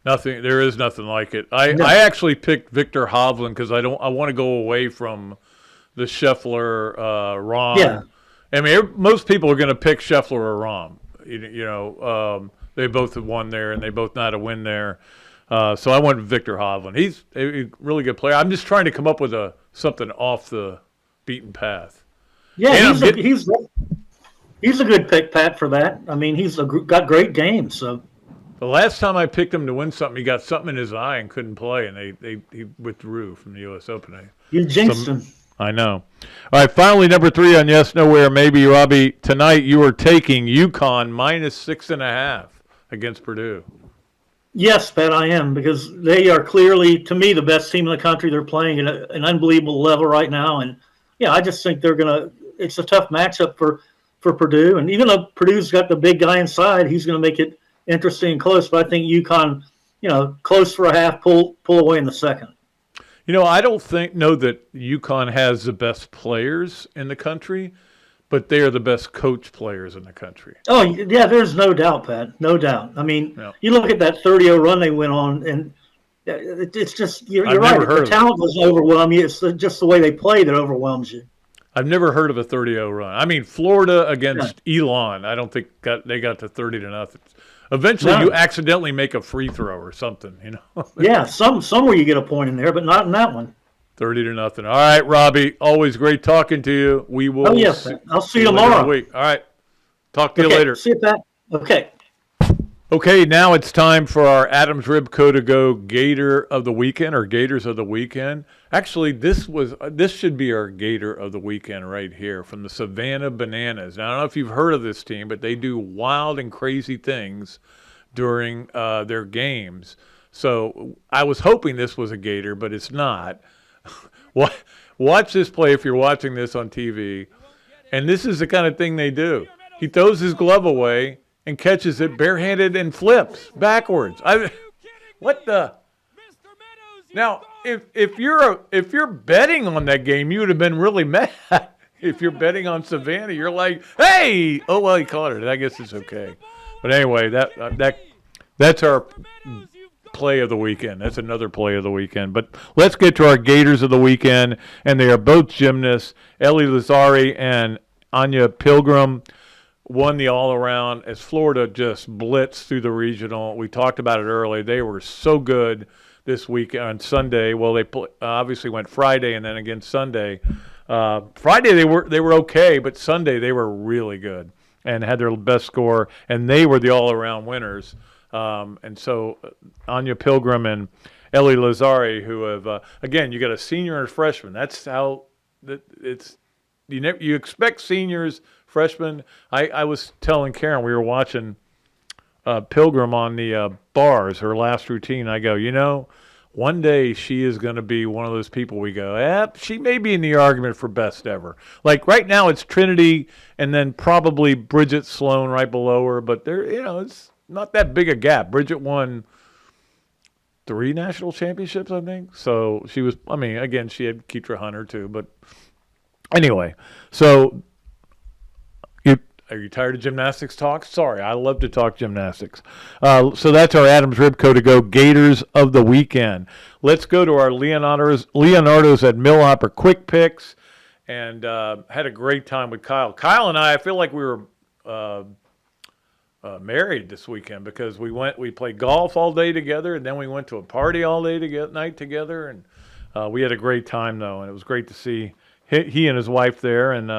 Nothing. There is nothing like it. I actually picked Victor Hovland because I want to go away from the Scheffler Rahm. Yeah. I mean, most people are going to pick Scheffler or Rahm. They both have won there and they both know how to win there. So I went with Victor Hovland. He's a really good player. I'm just trying to come up with something off the beaten path. Yeah, he's a good pick, Pat, for that. I mean, he's got great games. So The last time I picked him to win something, he got something in his eye and couldn't play, and he withdrew from the U.S. Open. You jinxed him. I know. All right, finally, number 3 on Yes, Nowhere, Maybe, Robbie. Tonight you are taking UConn -6.5 against Purdue. Yes, Pat, I am, because they are clearly, to me, the best team in the country. They're playing at an unbelievable level right now. And, yeah, I just think it's a tough matchup for Purdue. And even though Purdue's got the big guy inside, he's going to make it interesting and close. But I think UConn, close for a half, pull away in the second. I don't know that UConn has the best players in the country, but they are the best coach players in the country. Oh, yeah, there's no doubt, Pat. No doubt. I mean, You look at that 30-0 run they went on, and it's just, you're right. The talent doesn't overwhelm you. It's just the way they play that overwhelms you. I've never heard of a 30-0 run. I mean, Florida against Elon, I don't think they got to 30-0. Eventually, you accidentally make a free throw or something, Yeah, somewhere you get a point in there, but not in that one. 30-0. All right, Robbie. Always great talking to you. We will. Oh yes, I'll see you tomorrow. All right. Talk to you later. See you, Pat. Okay. Okay, now it's time for our Adams Ribco to go Gator of the Weekend or Gators of the Weekend. Actually, this should be our Gator of the Weekend right here from the Savannah Bananas. Now, I don't know if you've heard of this team, but they do wild and crazy things during their games. So I was hoping this was a Gator, but it's not. Watch this play if you're watching this on TV. And this is the kind of thing they do. He throws his glove away and catches it barehanded and flips backwards. What the? Now, if you're betting on that game, you would have been really mad. If you're betting on Savannah, you're like, hey, oh well, he caught it. I guess it's okay. But anyway, that's our play of the weekend. That's another play of the weekend. But let's get to our Gators of the weekend, and they are both gymnasts. Ellie Lazzari and Anya Pilgrim won the all-around as Florida just blitzed through the regional. We talked about it earlier. They were so good this week on Sunday. Well, they obviously went Friday and then again Sunday. Friday they were okay, but Sunday they were really good and had their best score, and they were the all-around winners. And so Anya Pilgrim and Ellie Lazzari, who have again, you got a senior and a freshman. That's how it's. You expect seniors, freshmen. I was telling Karen, we were watching Pilgrim on the bars, her last routine. I go, one day she is going to be one of those people we go, she may be in the argument for best ever. Like right now it's Trinity and then probably Bridget Sloan right below her, but there, it's not that big a gap. Bridget won 3 national championships, I think. So she was, again, she had Keitra Hunter too, but anyway, so are you tired of gymnastics talk? Sorry, I love to talk gymnastics. So that's our Adams Ribco to go Gators of the weekend. Let's go to our Leonardo's at Millhopper quick picks, and had a great time with Kyle. Kyle and I feel like we were married this weekend because we played golf all day together, and then we went to a party all day night together, and we had a great time though, and it was great to see he and his wife there, and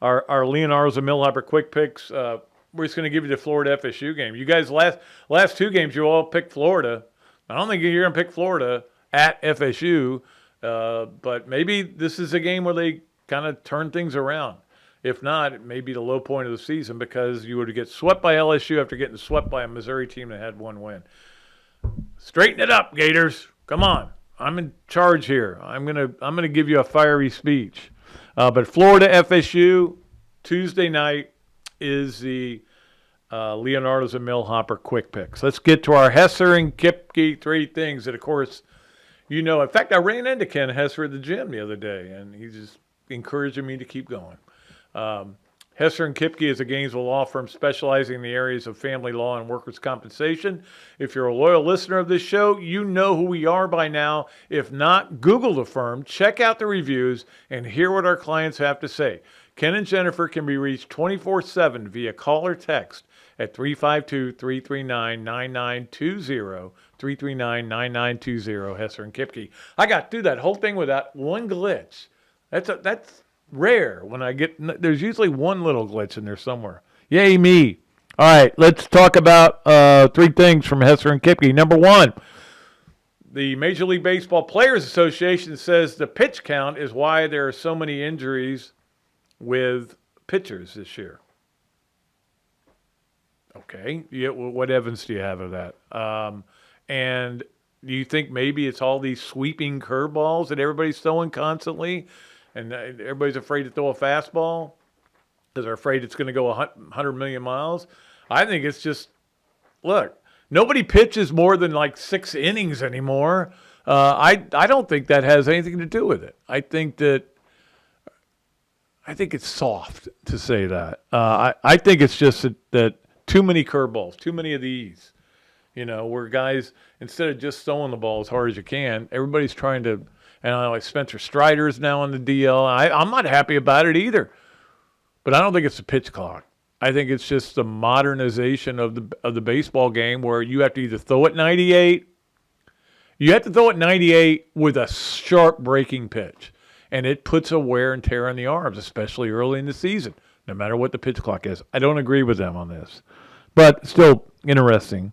our Leonardo's and Millhopper quick picks. We're just going to give you the Florida FSU game. You guys, last 2 games, you all picked Florida. I don't think you're going to pick Florida at FSU, but maybe this is a game where they kind of turn things around. If not, it may be the low point of the season because you would get swept by LSU after getting swept by a Missouri team that had 1 win. Straighten it up, Gators. Come on. I'm in charge here. I'm gonna give you a fiery speech. But Florida FSU Tuesday night is the Leonardo's and Millhopper quick picks. Let's get to our Hesser and Kipke 3 things that, of course, in fact, I ran into Ken Hesser at the gym the other day, and he's just encouraging me to keep going. Hesser and Kipke is a Gainesville law firm specializing in the areas of family law and workers' compensation. If you're a loyal listener of this show, you know who we are by now. If not, Google the firm, check out the reviews, and hear what our clients have to say. Ken and Jennifer can be reached 24/7 via call or text at 352-339-9920, 339-9920, Hesser and Kipke. I got through that whole thing without one glitch. That's rare when I there's usually one little glitch in there somewhere. Yay me. All right, let's talk about three things from Hesser and Kipke. Number one, the Major League Baseball Players Association says the pitch count is why there are so many injuries with pitchers this year. Okay, what evidence do you have of that? And do you think maybe it's all these sweeping curveballs that everybody's throwing constantly, and everybody's afraid to throw a fastball because they're afraid it's going to go 100 million miles? I think it's just, look, nobody pitches more than like 6 innings anymore. I don't think that has anything to do with it. I think it's soft to say that. I think it's just that too many curveballs, too many of these. Where guys, instead of just throwing the ball as hard as you can, everybody's trying to, and I know Spencer Strider's now on the DL. I'm not happy about it either. But I don't think it's the pitch clock. I think it's just the modernization of the baseball game where you have to either throw at 98. You have to throw at 98 with a sharp breaking pitch. And it puts a wear and tear on the arms, especially early in the season, no matter what the pitch clock is. I don't agree with them on this. But still interesting.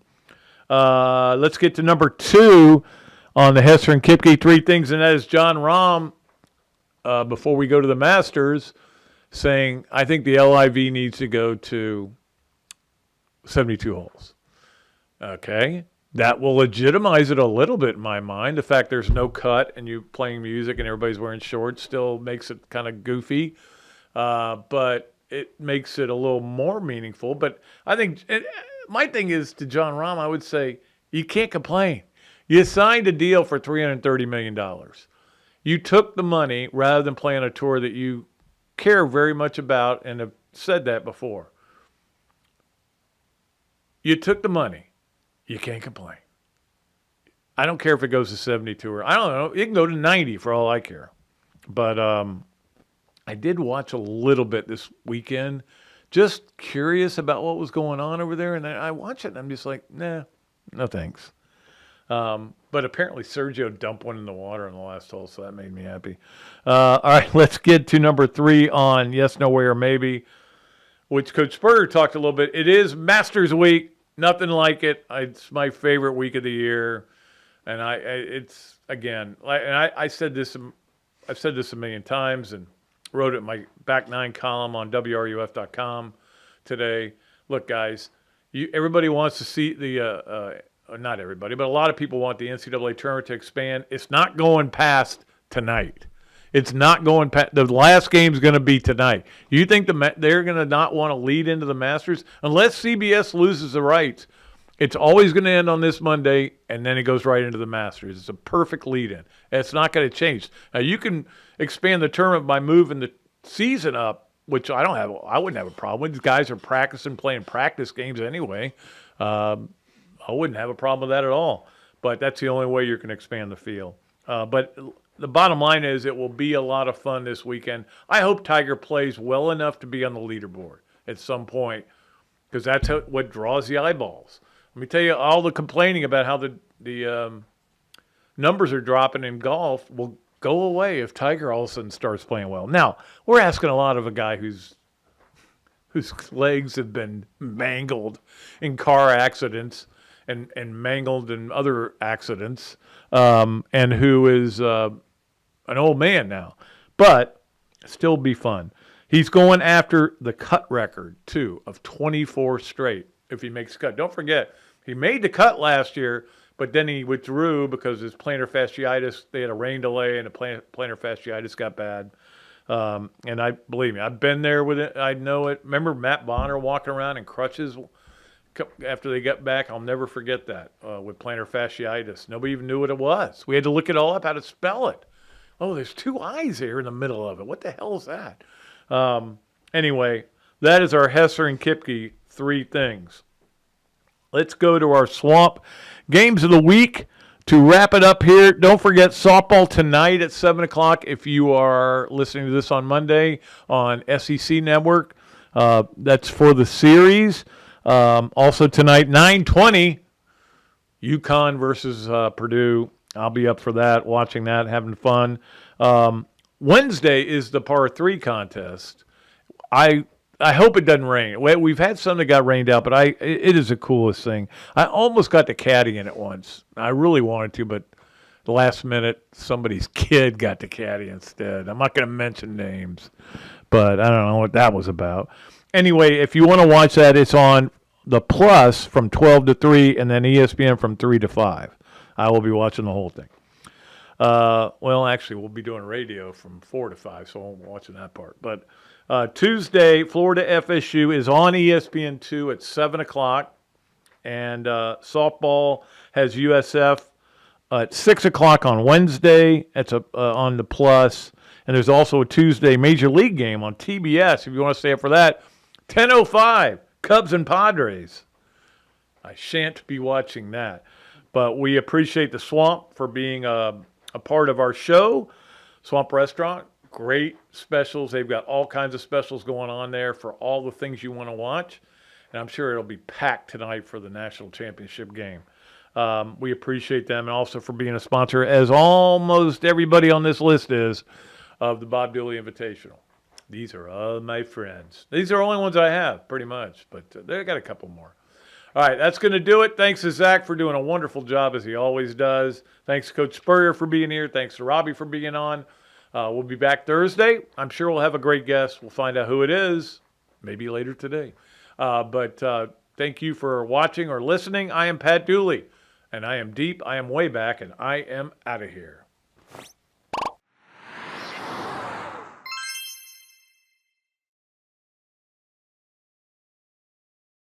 Let's get to number 2 on the Hesser and Kipke three things, and that is John Rahm, before we go to the Masters, saying, I think the LIV needs to go to 72 holes. Okay. That will legitimize it a little bit in my mind. The fact there's no cut and you playing music and everybody's wearing shorts still makes it kind of goofy. But it makes it a little more meaningful. But I think my thing is to John Rahm, I would say you can't complain. You signed a deal for $330 million. You took the money rather than playing a tour that you care very much about and have said that before. You took the money. You can't complain. I don't care if it goes to 72 or I don't know. It can go to 90 for all I care. But I did watch a little bit this weekend, just curious about what was going on over there. And I watch it and I'm just like, nah, no thanks. But apparently Sergio dumped one in the water in the last hole, so that made me happy. All right, let's get to number 3 on Yes, No Way, or Maybe, which Coach Spurrier talked a little bit. It is Masters Week. Nothing like it. It's my favorite week of the year. And it's, again, and I said this, I've said this a million times and wrote it in my back 9 column on WRUF.com today. Look, guys, everybody wants to see the not everybody, but a lot of people want the NCAA tournament to expand. It's not going past tonight. It's not going past. The last game's going to be tonight. You think they're going to not want to lead into the Masters? Unless CBS loses the rights, it's always going to end on this Monday, and then it goes right into the Masters. It's a perfect lead-in. It's not going to change. Now, you can expand the tournament by moving the season up, which I wouldn't have a problem with. These guys are practicing, playing practice games anyway. I wouldn't have a problem with that at all. But that's the only way you can expand the field. But the bottom line is it will be a lot of fun this weekend. I hope Tiger plays well enough to be on the leaderboard at some point because that's what draws the eyeballs. Let me tell you, all the complaining about how the numbers are dropping in golf will go away if Tiger all of a sudden starts playing well. Now, we're asking a lot of a guy whose legs have been mangled in car accidents and mangled in other accidents, and who is an old man now. But still be fun. He's going after the cut record, too, of 24 straight if he makes cut. Don't forget, he made the cut last year, but then he withdrew because his plantar fasciitis, they had a rain delay, and the plantar fasciitis got bad. And believe me, I've been there with it. I know it. Remember Matt Bonner walking around in crutches after they got back? I'll never forget that with plantar fasciitis. Nobody even knew what it was. We had to look it all up, how to spell it. Oh, there's 2 eyes here in the middle of it. What the hell is that? Anyway, that is our Hesser and Kipke 3 things. Let's go to our Swamp Games of the Week. To wrap it up here, don't forget softball tonight at 7 o'clock if you are listening to this on Monday on SEC Network. That's for the series. Also tonight, 9:20, UConn versus Purdue. I'll be up for that, watching that, having fun. Wednesday is the par 3 contest. I I hope it doesn't rain. We've had some that got rained out, but it is the coolest thing. I almost got to caddy in it once. I really wanted to, but the last minute, somebody's kid got to caddy instead. I'm not going to mention names, but I don't know what that was about. Anyway, if you want to watch that, it's on the Plus from 12 to 3, and then ESPN from 3 to 5. I will be watching the whole thing. Well, actually, we'll be doing radio from 4 to 5, so I'm watching that part. But Tuesday, Florida FSU is on ESPN2 at 7 o'clock, and softball has USF at 6 o'clock on Wednesday. That's on the Plus. And there's also a Tuesday Major League game on TBS if you want to stay up for that. 10:05, Cubs and Padres. I shan't be watching that. But we appreciate the Swamp for being a part of our show. Swamp Restaurant, great specials. They've got all kinds of specials going on there for all the things you want to watch. And I'm sure it'll be packed tonight for the national championship game. We appreciate them, and also for being a sponsor, as almost everybody on this list is, of the Bob Dooley Invitational. These are all my friends. These are the only ones I have, pretty much, but they got a couple more. All right, that's going to do it. Thanks to Zach for doing a wonderful job, as he always does. Thanks to Coach Spurrier for being here. Thanks to Robbie for being on. We'll be back Thursday. I'm sure we'll have a great guest. We'll find out who it is, maybe later today. But thank you for watching or listening. I am Pat Dooley, and I am deep, I am way back, and I am out of here.